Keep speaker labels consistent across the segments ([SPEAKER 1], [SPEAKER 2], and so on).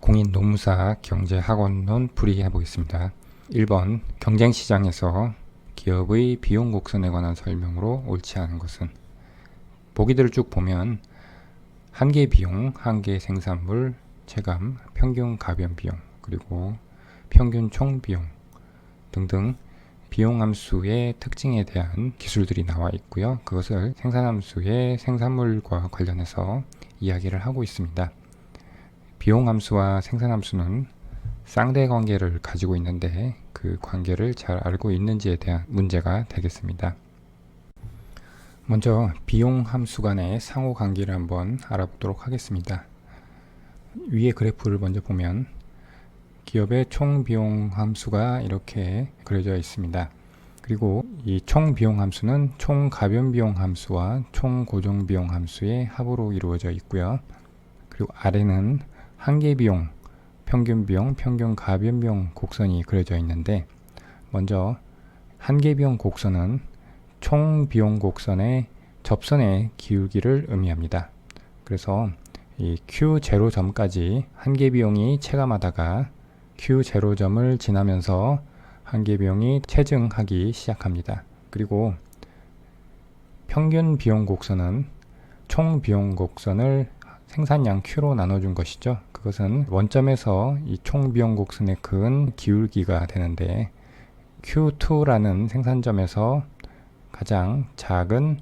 [SPEAKER 1] 공인노무사 경제학원론 풀이해 보겠습니다. 1번 경쟁시장에서 기업의 비용 곡선에 관한 설명으로 옳지 않은 것은, 보기들을 쭉 보면 한계 비용, 한계 생산물, 체감, 평균 가변 비용, 그리고 평균 총 비용 등등 비용 함수의 특징에 대한 기술들이 나와 있고요. 그것을 생산함수의 생산물과 관련해서 이야기를 하고 있습니다. 비용 함수와 생산 함수는 쌍대 관계를 가지고 있는데 그 관계를 잘 알고 있는지에 대한 문제가 되겠습니다. 먼저 비용 함수 간의 상호 관계를 한번 알아보도록 하겠습니다. 위의 그래프를 먼저 보면 기업의 총 비용 함수가 이렇게 그려져 있습니다. 그리고 이 총 비용 함수는 총 가변 비용 함수와 총 고정 비용 함수의 합으로 이루어져 있고요. 그리고 아래는 한계 비용, 평균 비용, 평균 가변 비용 곡선이 그려져 있는데, 먼저 한계 비용 곡선은 총 비용 곡선의 접선의 기울기를 의미합니다. 그래서 이 Q0점까지 한계 비용이 체감하다가 Q0점을 지나면서 한계 비용이 체증하기 시작합니다. 그리고 평균 비용 곡선은 총 비용 곡선을 생산량 Q로 나눠준 것이죠. 그것은 원점에서 이 총 비용 곡선의 근 기울기가 되는데, Q2라는 생산점에서 가장 작은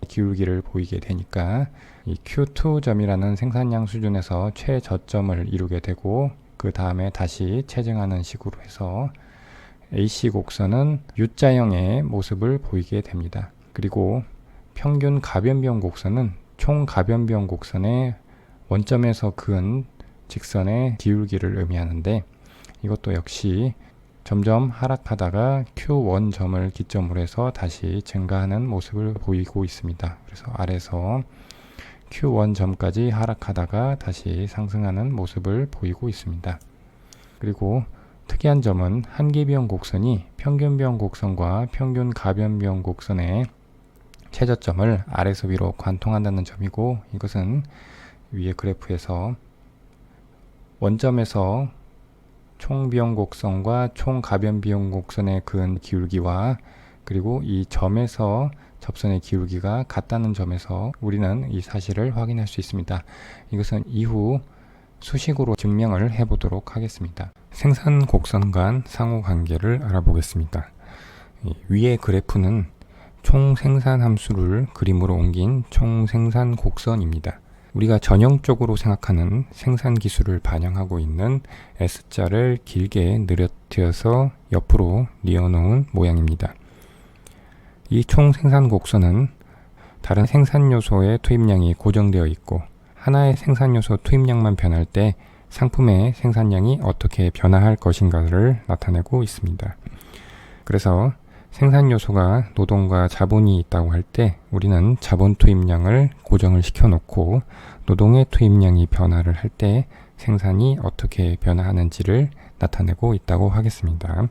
[SPEAKER 1] 기울기를 보이게 되니까 이 Q2점이라는 생산량 수준에서 최저점을 이루게 되고, 그 다음에 다시 체증하는 식으로 해서 AC 곡선은 U자형의 모습을 보이게 됩니다. 그리고 평균 가변 비용 곡선은 총 가변 비용 곡선의 원점에서 근 직선의 기울기를 의미하는데, 이것도 역시 점점 하락하다가 Q1점을 기점으로 해서 다시 증가하는 모습을 보이고 있습니다. 그래서 아래서 Q1점까지 하락하다가 다시 상승하는 모습을 보이고 있습니다. 그리고 특이한 점은 한계 비용 곡선이 평균 비용 곡선과 평균 가변 비용 곡선의 최저점을 아래서 위로 관통한다는 점이고, 이것은 위의 그래프에서 원점에서 총 비용 곡선과 총 가변 비용 곡선의 근 기울기와 그리고 이 점에서 접선의 기울기가 같다는 점에서 우리는 이 사실을 확인할 수 있습니다. 이것은 이후 수식으로 증명을 해보도록 하겠습니다. 생산 곡선 간 상호 관계를 알아보겠습니다. 위의 그래프는 총 생산 함수를 그림으로 옮긴 총 생산 곡선입니다. 우리가 전형적으로 생각하는 생산 기술을 반영하고 있는 S자를 길게 늘어뜨려서 옆으로 뉘어놓은 모양입니다. 이 총 생산 곡선은 다른 생산 요소의 투입량이 고정되어 있고, 하나의 생산 요소 투입량만 변할 때 상품의 생산량이 어떻게 변화할 것인가를 나타내고 있습니다. 그래서 생산 요소가 노동과 자본이 있다고 할 때 우리는 자본 투입량을 고정을 시켜 놓고, 노동의 투입량이 변화를 할 때 생산이 어떻게 변화하는지를 나타내고 있다고 하겠습니다.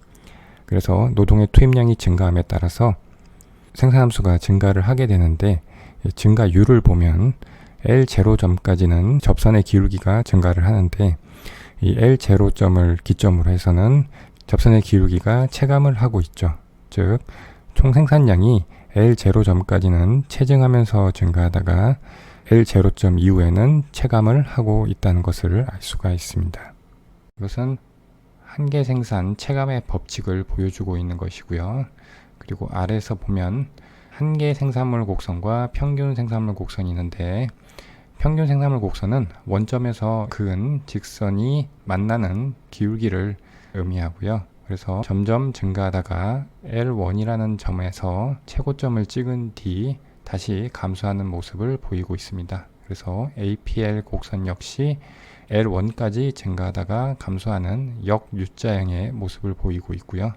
[SPEAKER 1] 그래서 노동의 투입량이 증가함에 따라서 생산함수가 증가를 하게 되는데, 증가율을 보면 L0점까지는 접선의 기울기가 증가를 하는데, 이 L0점을 기점으로 해서는 접선의 기울기가 체감을 하고 있죠. 즉, 총 생산량이 L0점까지는 체증하면서 증가하다가 L0점 이후에는 체감을 하고 있다는 것을 알 수가 있습니다. 이것은 한계 생산 체감의 법칙을 보여주고 있는 것이고요. 그리고 아래에서 보면 한계 생산물 곡선과 평균 생산물 곡선이 있는데, 평균 생산물 곡선은 원점에서 근 직선이 만나는 기울기를 의미하고요. 그래서 점점 증가하다가 L1이라는 점에서 최고점을 찍은 뒤 다시 감소하는 모습을 보이고 있습니다. 그래서 APL 곡선 역시 L1까지 증가하다가 감소하는 역U자형의 모습을 보이고 있고요.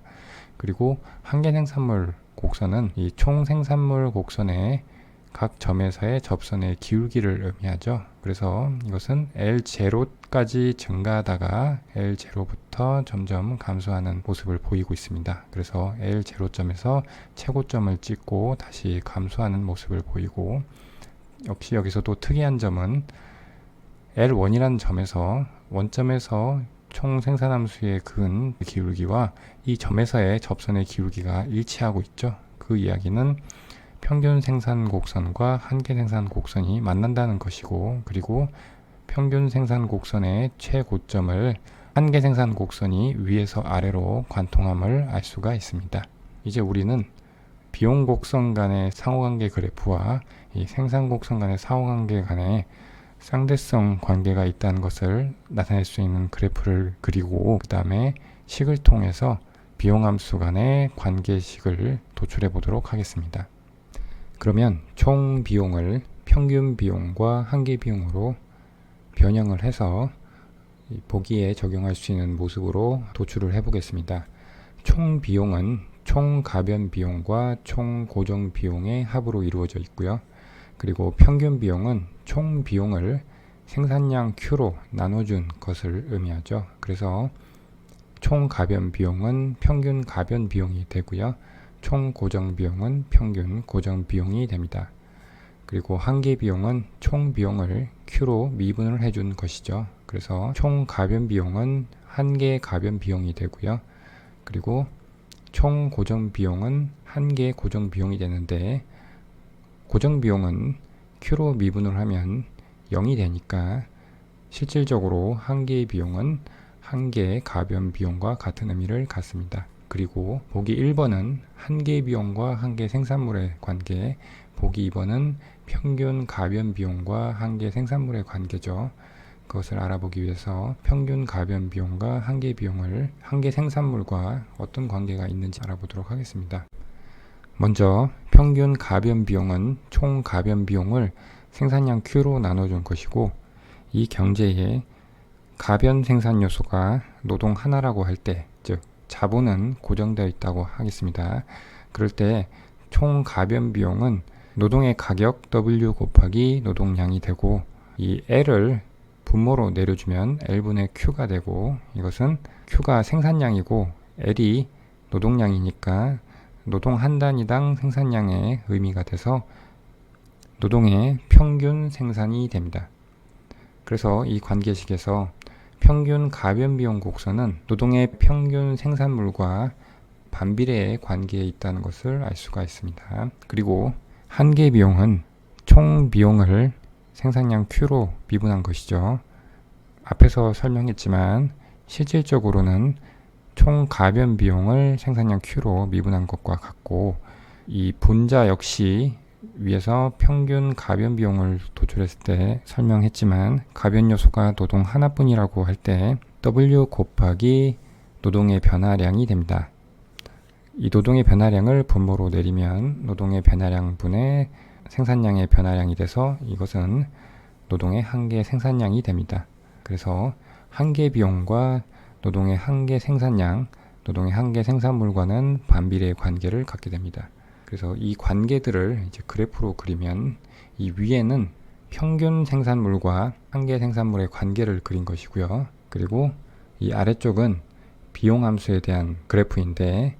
[SPEAKER 1] 그리고 한계 생산물 곡선은 이 총 생산물 곡선의 각 점에서의 접선의 기울기를 의미하죠. 그래서 이것은 L0까지 증가하다가 L0부터 점점 감소하는 모습을 보이고 있습니다. 그래서 L0점에서 최고점을 찍고 다시 감소하는 모습을 보이고, 역시 여기서도 특이한 점은 L1이라는 점에서 원점에서 총 생산함수의 근 기울기와 이 점에서의 접선의 기울기가 일치하고 있죠. 그 이야기는 평균 생산 곡선과 한계 생산 곡선이 만난다는 것이고, 그리고 평균 생산 곡선의 최고점을 한계 생산 곡선이 위에서 아래로 관통함을 알 수가 있습니다. 이제 우리는 비용 곡선 간의 상호관계 그래프와 이 생산 곡선 간의 상호관계 간의 상대성 관계가 있다는 것을 나타낼 수 있는 그래프를 그리고, 그 다음에 식을 통해서 비용함수 간의 관계식을 도출해 보도록 하겠습니다. 그러면 총 비용을 평균 비용과 한계 비용으로 변형을 해서 보기에 적용할 수 있는 모습으로 도출을 해 보겠습니다. 총 비용은 총 가변 비용과 총 고정 비용의 합으로 이루어져 있고요. 그리고 평균 비용은 총 비용을 생산량 Q로 나눠준 것을 의미하죠. 그래서 총 가변 비용은 평균 가변 비용이 되고요. 총 고정 비용은 평균 고정 비용이 됩니다. 그리고 한계 비용은 총 비용을 Q로 미분을 해준 것이죠. 그래서 총 가변 비용은 한계 가변 비용이 되고요. 그리고 총 고정 비용은 한계 고정 비용이 되는데, 고정 비용은 Q로 미분을 하면 0이 되니까 실질적으로 한계 비용은 한계 가변 비용과 같은 의미를 갖습니다. 그리고 보기 1번은 한계 비용과 한계 생산물의 관계, 보기 2번은 평균 가변 비용과 한계 생산물의 관계죠. 그것을 알아보기 위해서 평균 가변 비용과 한계 비용을 한계 생산물과 어떤 관계가 있는지 알아보도록 하겠습니다. 먼저 평균 가변 비용은 총 가변 비용을 생산량 Q로 나눠준 것이고, 이 경제에 가변 생산 요소가 노동 하나라고 할 때, 즉 자본은 고정되어 있다고 하겠습니다. 그럴 때 총 가변 비용은 노동의 가격 W 곱하기 노동량이 되고, 이 L을 분모로 내려주면 L분의 Q가 되고, 이것은 Q가 생산량이고 L이 노동량이니까 노동 한 단위당 생산량의 의미가 돼서 노동의 평균 생산이 됩니다. 그래서 이 관계식에서 평균 가변 비용 곡선은 노동의 평균 생산물과 반비례의 관계에 있다는 것을 알 수가 있습니다. 그리고 한계 비용은 총 비용을 생산량 Q로 미분한 것이죠. 앞에서 설명했지만 실질적으로는 총 가변 비용을 생산량 Q로 미분한 것과 같고, 이 분자 역시 위에서 평균 가변 비용을 도출했을 때 설명했지만 가변 요소가 노동 하나뿐이라고 할 때 W 곱하기 노동의 변화량이 됩니다. 이 노동의 변화량을 분모로 내리면 노동의 변화량 분의 생산량의 변화량이 돼서 이것은 노동의 한계 생산량이 됩니다. 그래서 한계 비용과 노동의 한계 생산량, 노동의 한계 생산물과는 반비례의 관계를 갖게 됩니다. 그래서 이 관계들을 이제 그래프로 그리면 이 위에는 평균 생산물과 한계 생산물의 관계를 그린 것이고요. 그리고 이 아래쪽은 비용 함수에 대한 그래프인데,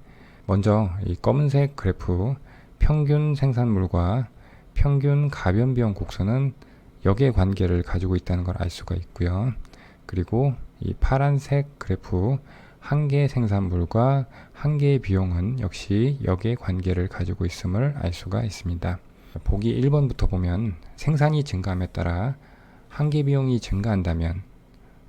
[SPEAKER 1] 먼저 이 검은색 그래프 평균 생산물과 평균 가변 비용 곡선은 역의 관계를 가지고 있다는 걸 알 수가 있고요. 그리고 이 파란색 그래프 한계 생산물과 한계 비용은 역시 역의 관계를 가지고 있음을 알 수가 있습니다. 보기 1번부터 보면 생산이 증가함에 따라 한계 비용이 증가한다면,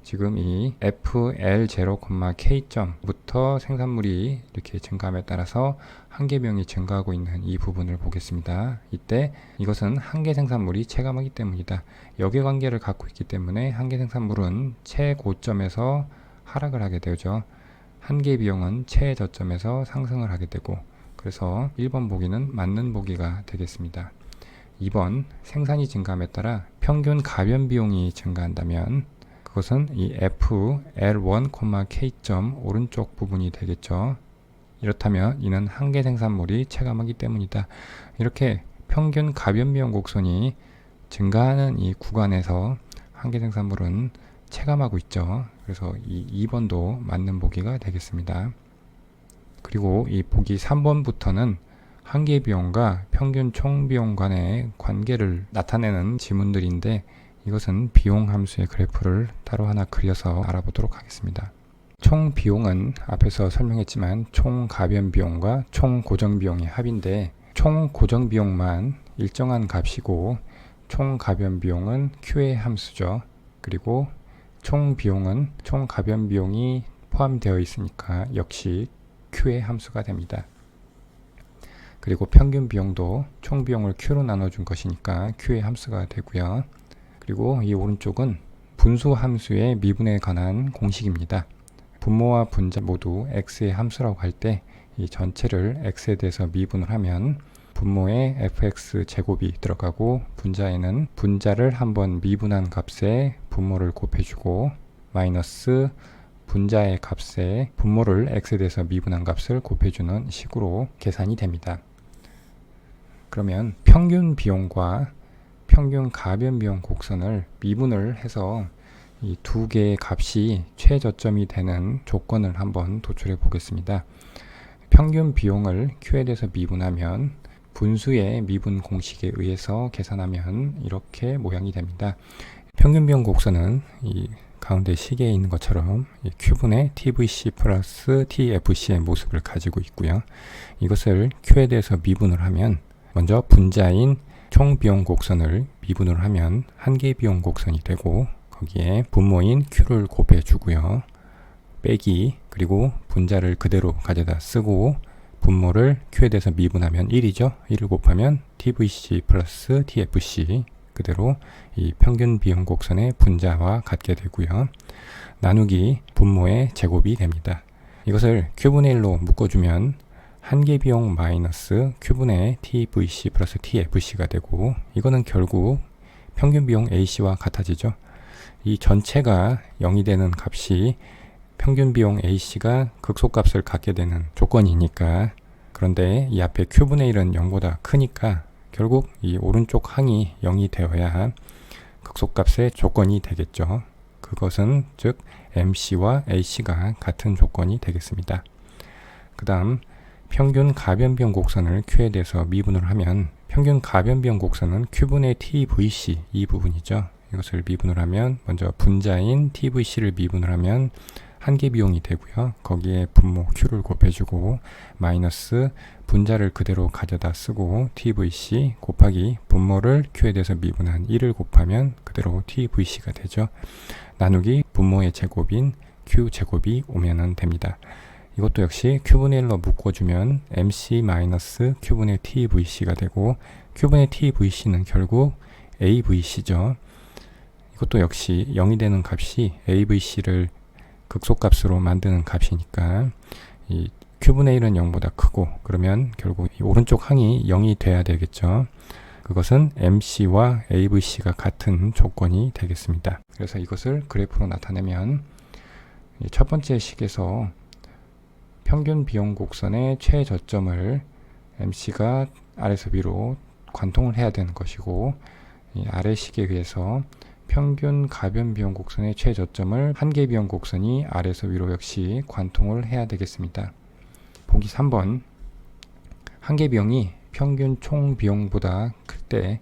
[SPEAKER 1] 지금 이 FL0,K점부터 생산물이 이렇게 증가함에 따라서 한계 비용이 증가하고 있는 이 부분을 보겠습니다. 이때 이것은 한계 생산물이 체감하기 때문이다. 역의 관계를 갖고 있기 때문에 한계 생산물은 최고점에서 하락을 하게 되죠. 한계 비용은 최저점에서 상승을 하게 되고, 그래서 1번 보기는 맞는 보기가 되겠습니다. 2번 생산이 증가함에 따라 평균 가변 비용이 증가한다면 그것은 이 FL1,K점 오른쪽 부분이 되겠죠. 이렇다면 이는 한계 생산물이 체감하기 때문이다. 이렇게 평균 가변 비용 곡선이 증가하는 이 구간에서 한계 생산물은 체감하고 있죠. 그래서 이 2번도 맞는 보기가 되겠습니다. 그리고 이 보기 3번부터는 한계 비용과 평균 총 비용 간의 관계를 나타내는 지문들인데, 이것은 비용 함수의 그래프를 따로 하나 그려서 알아보도록 하겠습니다. 총 비용은 앞에서 설명했지만 총 가변 비용과 총 고정 비용의 합인데, 총 고정 비용만 일정한 값이고 총 가변 비용은 Q의 함수죠. 그리고 총 비용은 총 가변 비용이 포함되어 있으니까 역시 Q의 함수가 됩니다. 그리고 평균 비용도 총 비용을 Q로 나눠준 것이니까 Q의 함수가 되고요. 그리고 이 오른쪽은 분수 함수의 미분에 관한 공식입니다. 분모와 분자 모두 x의 함수라고 할 때 이 전체를 x에 대해서 미분을 하면 분모에 fx 제곱이 들어가고 분자에는 분자를 한번 미분한 값에 분모를 곱해주고 마이너스 분자의 값에 분모를 x에 대해서 미분한 값을 곱해주는 식으로 계산이 됩니다. 그러면 평균 비용과 평균 가변 비용 곡선을 미분을 해서 이 두 개의 값이 최저점이 되는 조건을 한번 도출해 보겠습니다. 평균 비용을 Q에 대해서 미분하면 분수의 미분 공식에 의해서 계산하면 이렇게 모양이 됩니다. 평균 비용 곡선은 이 가운데 시계에 있는 것처럼 Q분의 TVC 플러스 TFC의 모습을 가지고 있고요. 이것을 Q에 대해서 미분을 하면 먼저 분자인 총 비용 곡선을 미분을 하면 한계 비용 곡선이 되고, 거기에 분모인 Q를 곱해 주고요. 빼기, 그리고 분자를 그대로 가져다 쓰고 분모를 Q에 대해서 미분하면 1이죠. 1을 곱하면 TVC 플러스 TFC, 그대로 이 평균 비용 곡선의 분자와 같게 되고요. 나누기 분모의 제곱이 됩니다. 이것을 Q분의 1로 묶어주면 한계 비용 마이너스 Q분의 TVC 플러스 TFC가 되고, 이거는 결국 평균 비용 AC와 같아지죠. 이 전체가 0이 되는 값이 평균 비용 AC가 극소값을 갖게 되는 조건이니까, 그런데 이 앞에 Q분의 1은 0보다 크니까 결국 이 오른쪽 항이 0이 되어야 극소값의 조건이 되겠죠. 그것은 즉 MC와 AC가 같은 조건이 되겠습니다. 그 다음 평균 가변 비용 곡선을 Q에 대해서 미분을 하면 평균 가변 비용 곡선은 Q분의 TVC 이 부분이죠. 이것을 미분을 하면 먼저 분자인 TVC를 미분을 하면 한계 비용이 되고요. 거기에 분모 Q를 곱해주고 마이너스 분자를 그대로 가져다 쓰고 TVC 곱하기 분모를 Q에 대해서 미분한 1을 곱하면 그대로 TVC가 되죠. 나누기 분모의 제곱인 Q 제곱이 오면은 됩니다. 이것도 역시 Q분의 1로 묶어주면 MC 마이너스 Q분의 TVC가 되고, Q분의 TVC는 결국 AVC죠. 이것도 역시 0이 되는 값이 AVC를 극소값으로 만드는 값이니까 이 Q분의 1은 0보다 크고, 그러면 결국 이 오른쪽 항이 0이 돼야 되겠죠. 그것은 MC와 AVC가 같은 조건이 되겠습니다. 그래서 이것을 그래프로 나타내면 첫 번째 식에서 평균 비용 곡선의 최저점을 MC가 아래에서 위로 관통을 해야 되는 것이고, 이 아래 식에 의해서 평균 가변 비용 곡선의 최저점을 한계 비용 곡선이 아래에서 위로 역시 관통을 해야 되겠습니다. 보기 3번, 한계 비용이 평균 총 비용보다 클 때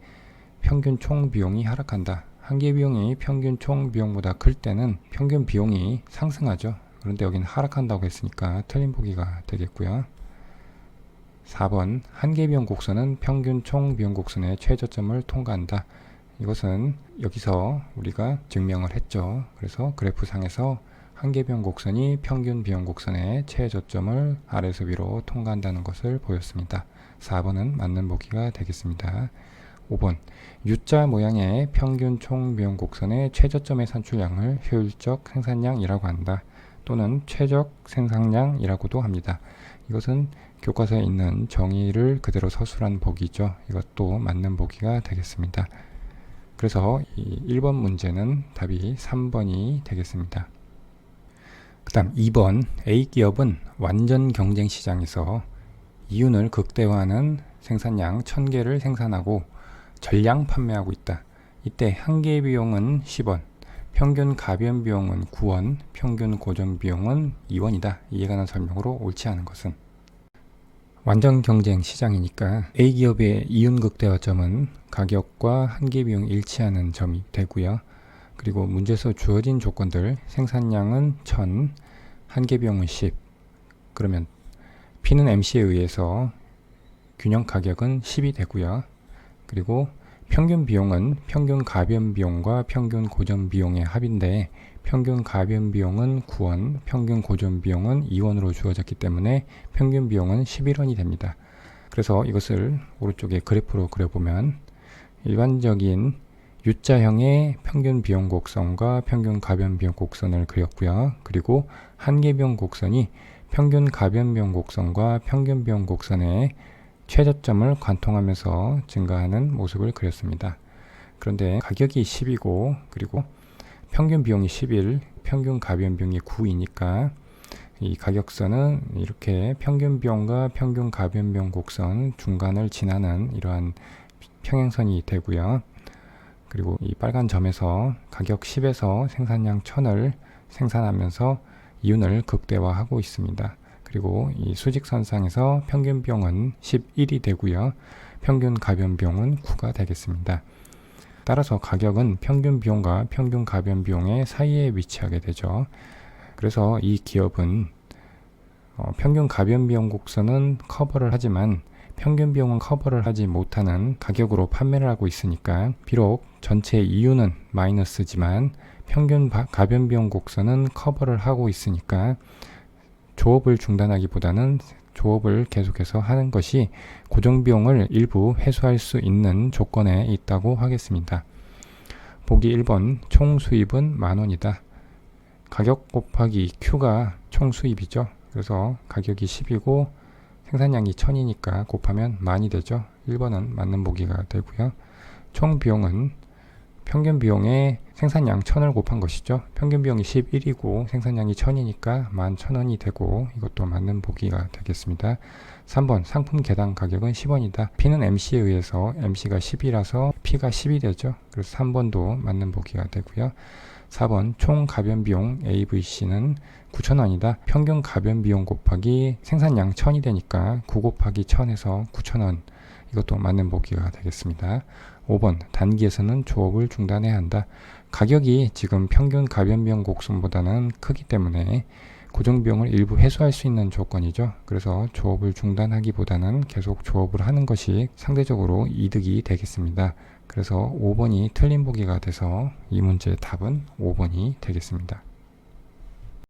[SPEAKER 1] 평균 총 비용이 하락한다. 한계 비용이 평균 총 비용보다 클 때는 평균 비용이 상승하죠. 그런데 여기는 하락한다고 했으니까 틀린 보기가 되겠고요. 4번, 한계 비용 곡선은 평균 총 비용 곡선의 최저점을 통과한다. 이것은 여기서 우리가 증명을 했죠. 그래서 그래프상에서 한계 비용 곡선이 평균 비용 곡선의 최저점을 아래에서 위로 통과한다는 것을 보였습니다. 4번은 맞는 보기가 되겠습니다. 5번, U자 모양의 평균 총 비용 곡선의 최저점의 산출량을 효율적 생산량이라고 한다. 또는 최적 생산량이라고도 합니다. 이것은 교과서에 있는 정의를 그대로 서술한 보기죠. 이것도 맞는 보기가 되겠습니다. 그래서 이 1번 문제는 답이 3번이 되겠습니다. 그 다음 2번, A기업은 완전 경쟁 시장에서 이윤을 극대화하는 생산량 1000개를 생산하고 전량 판매하고 있다. 이때 한계 비용은 10원, 평균 가변 비용은 9원, 평균 고정 비용은 2원이다. 이에 관한 설명으로 옳지 않은 것은 완전 경쟁 시장이니까 A기업의 이윤 극대화점은 가격과 한계비용 일치하는 점이 되고요. 그리고 문제에서 주어진 조건들, 생산량은 1000, 한계비용은 10. 그러면 P는 MC에 의해서 균형 가격은 10이 되고요. 그리고 평균 비용은 평균 가변 비용과 평균 고전 비용의 합인데, 평균 가변 비용은 9원, 평균 고전 비용은 2원으로 주어졌기 때문에 평균 비용은 11원이 됩니다. 그래서 이것을 오른쪽에 그래프로 그려보면 일반적인 U자형의 평균 비용 곡선과 평균 가변 비용 곡선을 그렸고요. 그리고 한계비용 곡선이 평균 가변 비용 곡선과 평균 비용 곡선의 최저점을 관통하면서 증가하는 모습을 그렸습니다. 그런데 가격이 10이고 그리고 평균 비용이 11, 평균 가변 비용이 9이니까 이 가격선은 이렇게 평균 비용과 평균 가변 비용 곡선 중간을 지나는 이러한 평행선이 되고요. 그리고 이 빨간 점에서 가격 10에서 생산량 1000을 생산하면서 이윤을 극대화하고 있습니다. 그리고 이 수직선상에서 평균 비용은 11이 되고요. 평균 가변 비용은 9가 되겠습니다. 따라서 가격은 평균 비용과 평균 가변 비용의 사이에 위치하게 되죠. 그래서 이 기업은 평균 가변 비용 곡선은 커버를 하지만 평균 비용은 커버를 하지 못하는 가격으로 판매를 하고 있으니까 비록 전체 이윤은 마이너스지만 평균 가변 비용 곡선은 커버를 하고 있으니까 조업을 중단하기보다는 조업을 계속해서 하는 것이 고정비용을 일부 회수할 수 있는 조건에 있다고 하겠습니다. 보기 1번 총 수입은 만원이다. 가격 곱하기 Q가 총 수입이죠. 그래서 가격이 10이고 생산량이 1000이니까 곱하면 만이 되죠. 1번은 맞는 보기가 되고요. 총 비용은 평균 비용에 생산량 1000을 곱한 것이죠. 평균 비용이 11이고 생산량이 1000이니까 11,000원이 되고 이것도 맞는 보기가 되겠습니다. 3번 상품 개당 가격은 10원이다. P는 MC에 의해서 MC가 10이라서 P가 10이 되죠. 그래서 3번도 맞는 보기가 되고요. 4번 총 가변 비용 AVC는 9,000원이다. 평균 가변 비용 곱하기 생산량 1000이 되니까 9 곱하기 1000에서 9,000원. 이것도 맞는 보기가 되겠습니다. 5번 단기에서는 조업을 중단해야 한다. 가격이 지금 평균 가변 비용 곡선보다는 크기 때문에 고정 비용을 일부 해소할 수 있는 조건이죠. 그래서 조업을 중단하기보다는 계속 조업을 하는 것이 상대적으로 이득이 되겠습니다. 그래서 5번이 틀린 보기가 돼서 이 문제의 답은 5번이 되겠습니다.